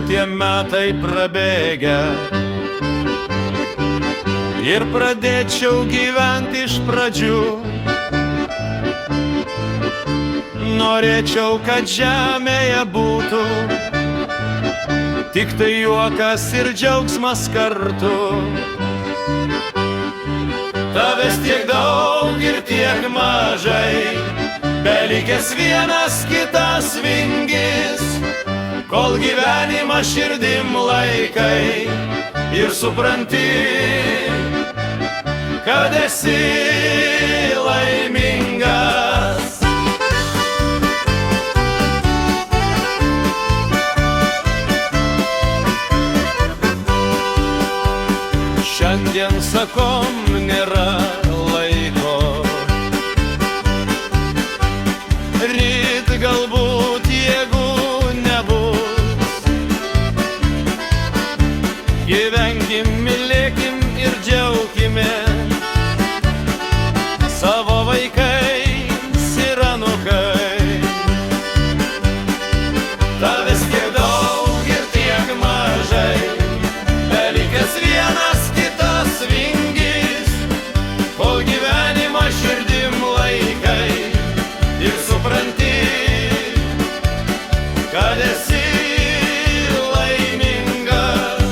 tie metai prabėgę ir pradėčiau gyventi iš pradžių. Norėčiau, kad žemėje būtų tik tai juokas ir džiaugsmas kartu. Tavęs tiek daug ir tiek mažai, belikęs vienas kitas vingis, kol gyvenimą širdim laikai ir supranti, kad esi laimingas. Šiandien sakom, nėra laiko, ryt galbūt jėgų nebus. Gyvenkim, mylėkim ir džiaukime savo vaikais ir anūkai. Tavęs tiek daug ir tiek mažai, belikęs vienas kitas vingis, kol gyvenimą širdim laikai ir supranti, kad esi laimingas.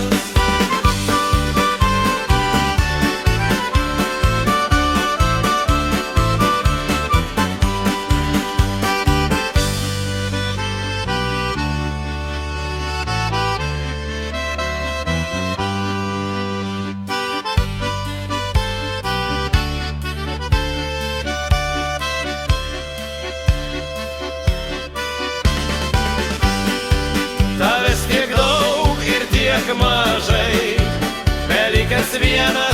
Tavęs tiek daug ir tiek mažai, belikęs vienas